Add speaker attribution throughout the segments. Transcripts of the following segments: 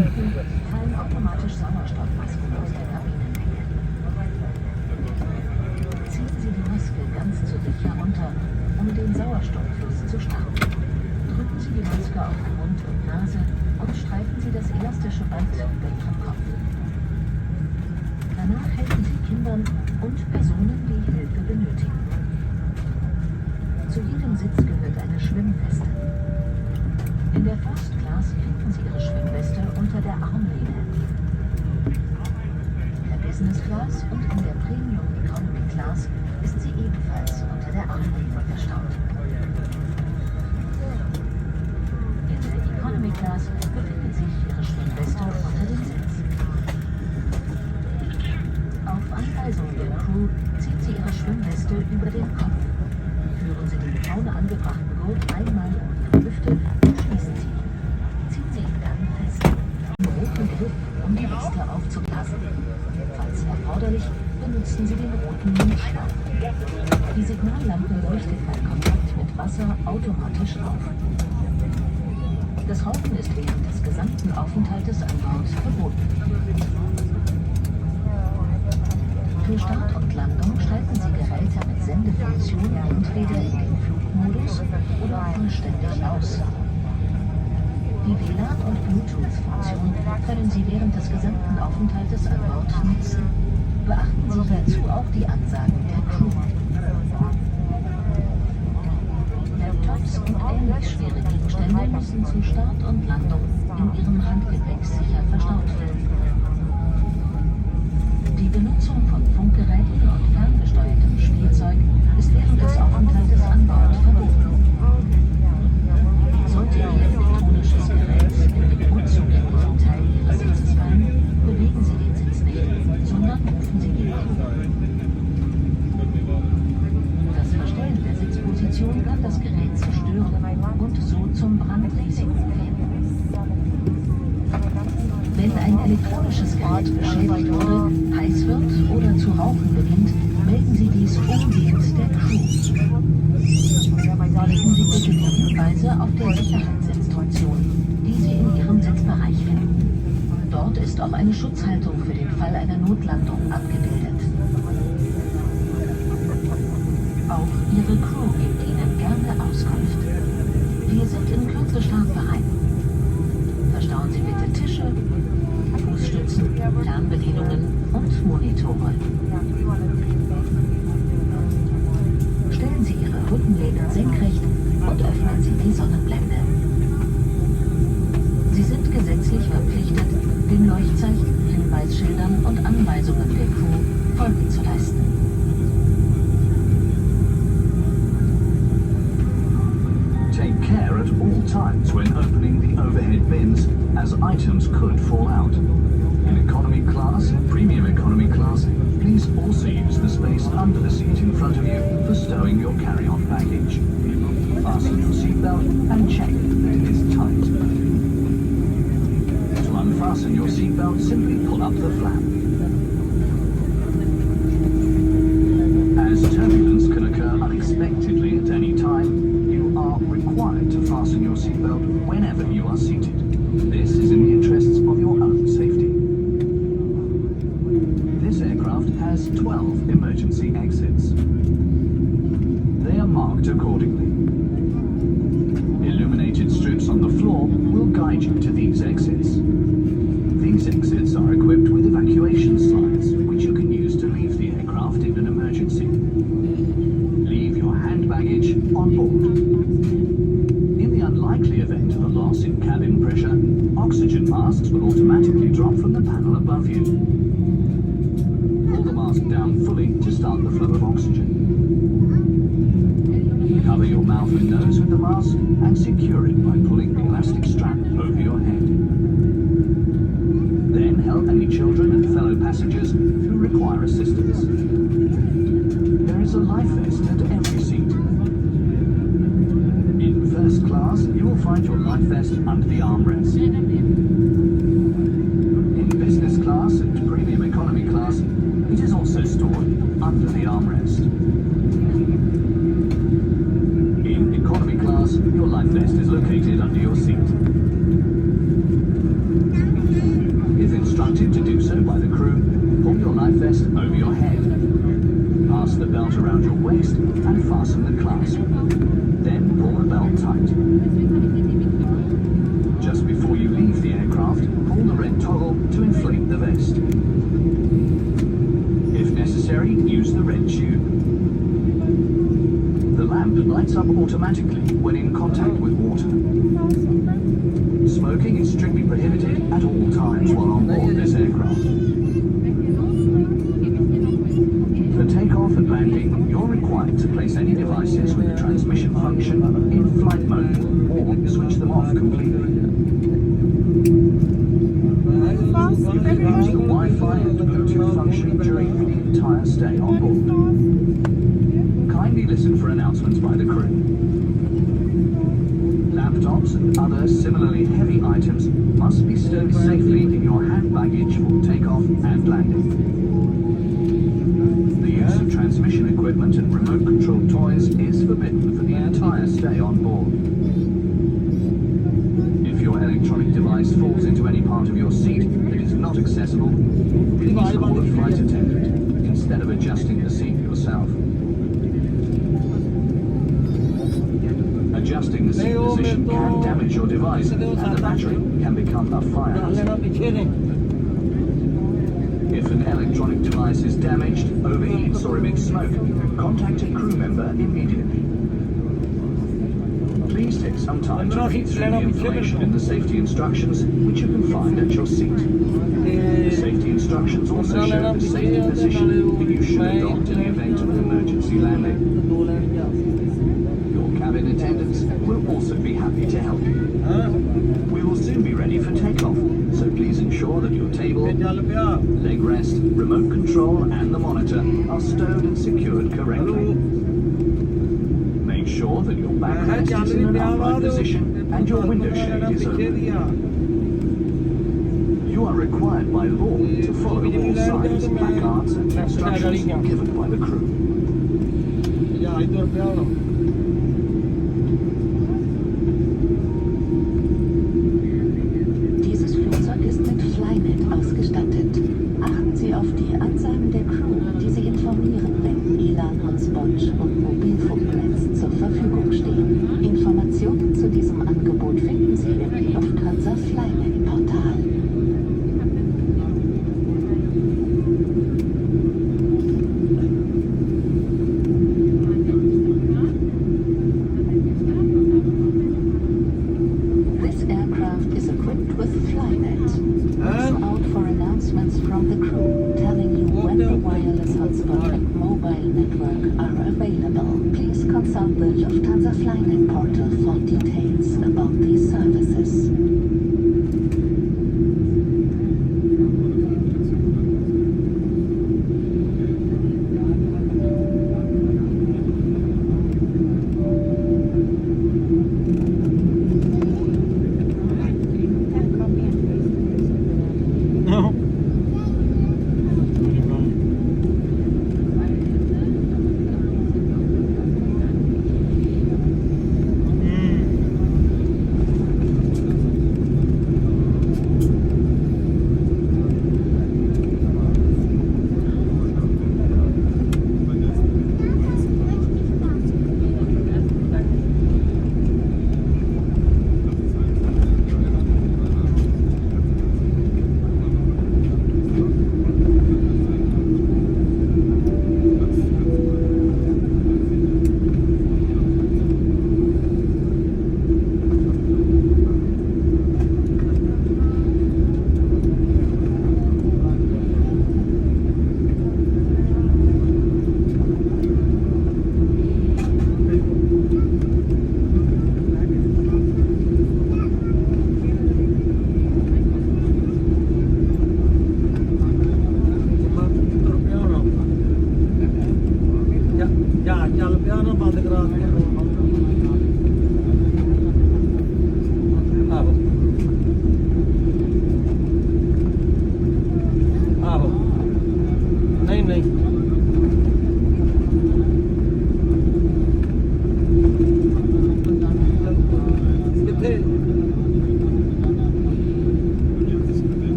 Speaker 1: fallen automatisch Sauerstoffmasken aus der Kabinendecke. Ziehen Sie die Maske ganz zu sich herunter, um den Sauerstofffluss zu starten. Drücken Sie die Maske auf Mund und Nase und streifen Sie das elastische Band weg vom Kopf. Danach helfen Sie Kindern und Personen, die Hilfe benötigen. Zu jedem Sitz gehört eine Schwimmweste. In der First Class finden Sie Ihre Schwimmweste unter der Armlehne. In der Business Class und in der Premium Economy Class ist sie ebenfalls unter der Armlehne verstaut. In der Economy Class befindet sich Ihre Schwimmweste unter dem Sitz. Auf Anweisung der Crew zieht sie Ihre Schwimmweste über den Kopf. Führen Sie den vorne angebrachten Gurt einmal um Ihre Hüfte und schließen Sie ihn. Ziehen Sie ihn dann fest. Den roten Griff, um die Weste aufzublasen. Falls erforderlich, benutzen Sie den roten Mundschlauch. Die Signallampe leuchtet bei Kontakt mit Wasser automatisch auf. Das Rauchen ist während des gesamten Aufenthaltes an Bord verboten. Für Start und Landung schalten Sie Geräte mit Sendefunktion entweder in den Flugmodus oder vollständig aus. Die WLAN- und Bluetooth-Funktion können Sie während des gesamten Aufenthaltes an Bord nutzen. Beachten Sie dazu auch die Ansagen der Crew. Laptops und ähnlich schwere Gegenstände müssen zu Start und Landung in Ihrem Handgepäck sicher verstaut werden. Die Benutzung von Funkgeräten und ferngesteuertem Spielzeug ist während des Aufenthaltes an Bord verboten. Sollte Ihr elektronisches Gerät in den unzugänglichen Teil Ihres Sitzes fallen, bewegen Sie den Sitz nicht, sondern rufen Sie die Crew. Das Verstellen der Sitzposition kann das Gerät zerstören und so zum Brandrisiko werden. Wenn ein elektronisches Gerät beschädigt wurde, heiß wird oder zu rauchen beginnt, melden Sie dies umgehend der Crew. Lesen Sie bitte die Hinweise auf der Sicherheitsinstruktion, die Sie in Ihrem Sitzbereich finden. Dort ist auch eine Schutzhaltung für den Fall einer Notlandung abgebildet. Auch Ihre Crew gibt Ihnen gerne Auskunft. Wir sind in Kürze startbereit. Verstauen Sie bitte Tische, Fußstützen, Fernbedienungen und Monitore. Stellen Sie Ihre Rückenlehnen senkrecht und öffnen Sie die Sonnenblende. Sie sind gesetzlich verpflichtet, den Leuchtzeichen, Hinweisschildern und Anweisungen der Crew Folge zu leisten.
Speaker 2: Take care at all times when opening the overhead bins, as items could fall out. In economy class and premium economy class, please also use the space under the seat in front of you for stowing your carry-on baggage. Fasten your seatbelt and check that it is tight. To unfasten your seatbelt, simply pull up the flap. As turbulence can occur unexpectedly at any time, you are required to fasten your seatbelt whenever you are seated. This is in the interests of your own safety. This aircraft has 12 emergency exits. They are marked accordingly. Illuminated strips on the floor will guide you to these exits. These exits are equipped with evacuation slides, which you can use to leave the aircraft in an emergency. Leave your hand baggage on board. In the unlikely event of a loss in cabin pressure, oxygen masks will automatically drop from the panel above you. Pull the mask down fully to start the flow of oxygen. Cover your mouth and nose with the mask and secure it by pulling the elastic strap over your head. Then help any children and fellow passengers who require assistance. There is a life vest at every seat. In first class, you will find your life vest under the armrest. In business class and premium economy class, it is also stored under the armrest. In economy class, your life vest is located under your seat. waist and fasten the clasp. Then pull the belt tight. Just before you leave the aircraft, pull the red toggle to inflate the vest. If necessary, use the red tube. The lamp lights up automatically when in contact with water. Smoking is strictly prohibited at all times while on board this aircraft. For takeoff and landing, you're required to place any devices with the transmission function in flight mode or switch them off completely. You can use the Wi-Fi and Bluetooth function during the entire stay on board. Kindly listen for announcements by the crew. Laptops and other similarly heavy items must be stowed safely in your hand baggage for takeoff and landing. The use of transmission equipment and remote controlled toys is forbidden for the entire stay on board. If your electronic device falls into any part of your seat that is not accessible, please call a flight attendant instead of adjusting the seat yourself. Adjusting the seat position can damage your device and the battery can become a fire hazard. If an electronic device is damaged, overheats or emits smoke, contact a crew member immediately. Please take some time to read through the information in the safety instructions, which you can find at your seat. The safety instructions also show the safety position that you should adopt in the event of an emergency landing. Your cabin attendants will also be happy to help you. We will soon be ready for takeoff, so please ensure that your table, leg rest, remote control and the monitor are stowed and secured correctly. Make sure that your backrest is in an upright position and your window shade is open. You are required by law to follow all signs, placards and instructions given by the crew.
Speaker 1: Dieses Flugzeug ist mit Flynet ausgestattet. Achten Sie auf die Ansagen der Crew, die Sie informieren, wenn WLAN-Hotspot und Mobilfunknetz zur Verfügung stehen. Informationen zu diesem Angebot finden Sie im Lufthansa Flynet-Portal. This aircraft is equipped with Flynet. Listen out for announcements from the crew telling you when the wireless hotspot and mobile network are available. Please consult the Lufthansa Flynet portal for details about these services.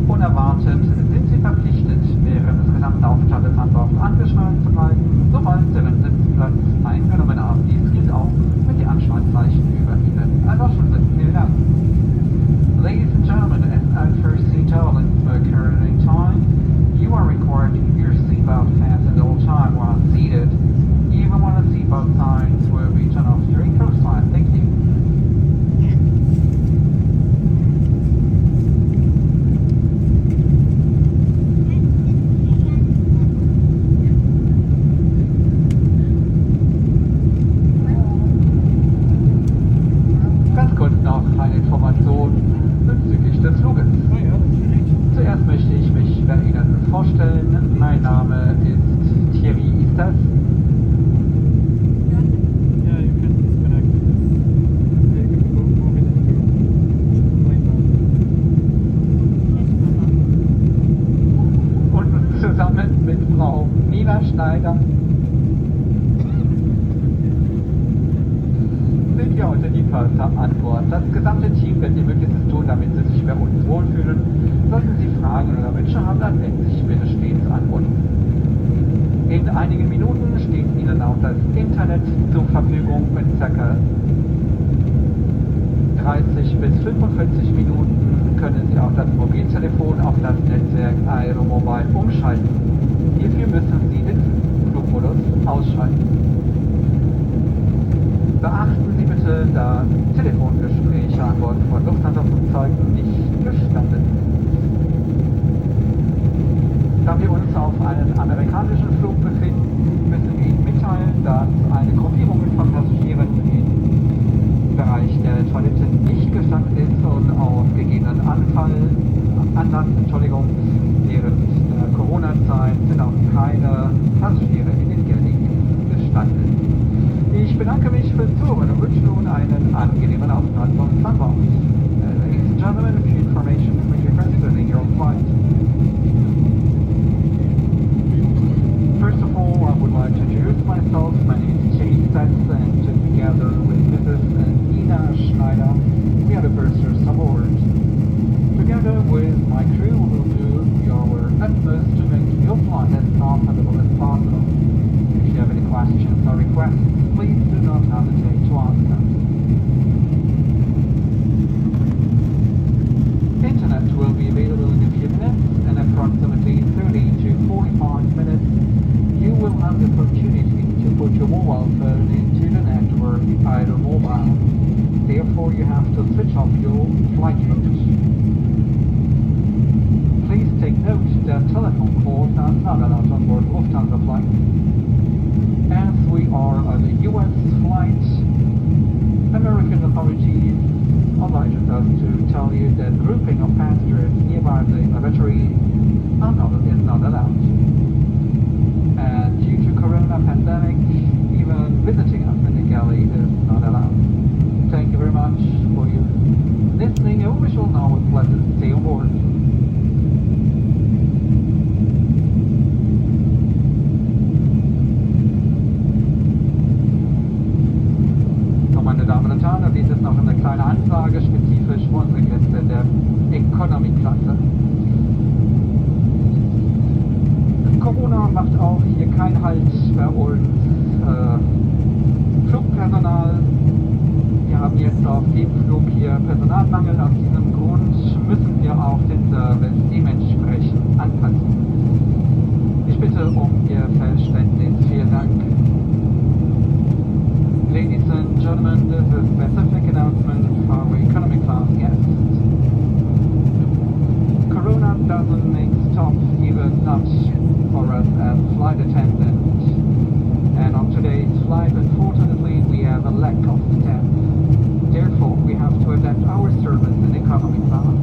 Speaker 3: Unerwartet sind Sie verpflichtet, während des gesamten Aufenthaltes an Bord angeschnallt zu bleiben, sobald Sie Ihren Sitzplatz eingenommen haben. Dies gilt auch mit den Anschnallzeichen über Ihnen. Also schon sind. Vielen Dank. Ladies and gentlemen, as our seatbelt and smoker at any time, you are required to keep your seatbelt fastened all time while seated, even when the seatbelt signs will be turned off during coastline. Thank you. Ganz kurz noch eine Information bezüglich des Fluges. Zuerst möchte ich mich bei Ihnen vorstellen. Mein Name ist Thierry, ist das? Und zusammen mit Frau Nina Schneider sind wir heute die Purser an Bord. Das gesamte Team wird ihr Möglichstes tun, damit Sie sich bei uns wohlfühlen. Sollten Sie Fragen oder Wünsche haben, dann wenden Sie sich bitte stets an uns. In einigen Minuten steht Ihnen auch das Internet zur Verfügung. Mit ca. 30 bis 45 Minuten können Sie auch das Mobiltelefon auf das Netzwerk Aeromobile umschalten. Hierfür müssen Sie den Flugmodus ausschalten. Beachten Sie bitte, dass Telefongespräche an Bord von Lufthansa-Flugzeugen nicht gestattet sind. Da wir uns auf einem amerikanischen Flug befinden, müssen wir Ihnen mitteilen, dass eine Gruppierung von Passagieren im Bereich der Toilette nicht gestattet ist und aus gegebenen Anlass, während der Corona-Zeit sind auch keine Passagiere in den Galley gestattet. Ich bedanke mich fürs Zuhören und wünsche nun einen angenehmen Aufenthalt von Frankfurt. Ladies and gentlemen, a few information for your concerning your flight. First of all, I would like to introduce myself. My name is Jay Sets, and together with Mrs. Nina Schneider, we are the pursers aboard. Together with my crew, we will do our utmost to make your flight as comfortable as possible. If you have any questions or requests, please do not hesitate to ask us. Internet will be available in a few minutes. In approximately 30 to 45 minutes, you will have the opportunity to put your mobile phone into the network Aeromobile. Therefore, you have to switch off your flight mode. Please take note that telephone calls are not allowed on board Lufthansa flights. As we are on a U.S. flight, American authorities obliged us to tell you that grouping of passengers nearby the lavatory is not allowed. And due to corona pandemic, even visiting us in the galley is not allowed. Thank you very much for your listening, and we wish you now a pleasant stay on board. Meine Damen und Herren, dies ist noch eine kleine Ansage, spezifisch für unsere Gäste der Economy-Klasse. Corona macht auch hier keinen Halt bei uns. Flugpersonal, wir haben jetzt auf jedem Flug hier Personalmangel. Aus diesem Grund müssen wir auch den Service dementsprechend anpassen. Ich bitte um Ihr Verständnis. Vielen Dank. Ladies and gentlemen, this is a specific announcement for our economy class guests. Corona doesn't make stops, even not for us as flight attendants. And on today's flight, unfortunately, we have a lack of staff. Therefore, we have to adapt our service in economy class.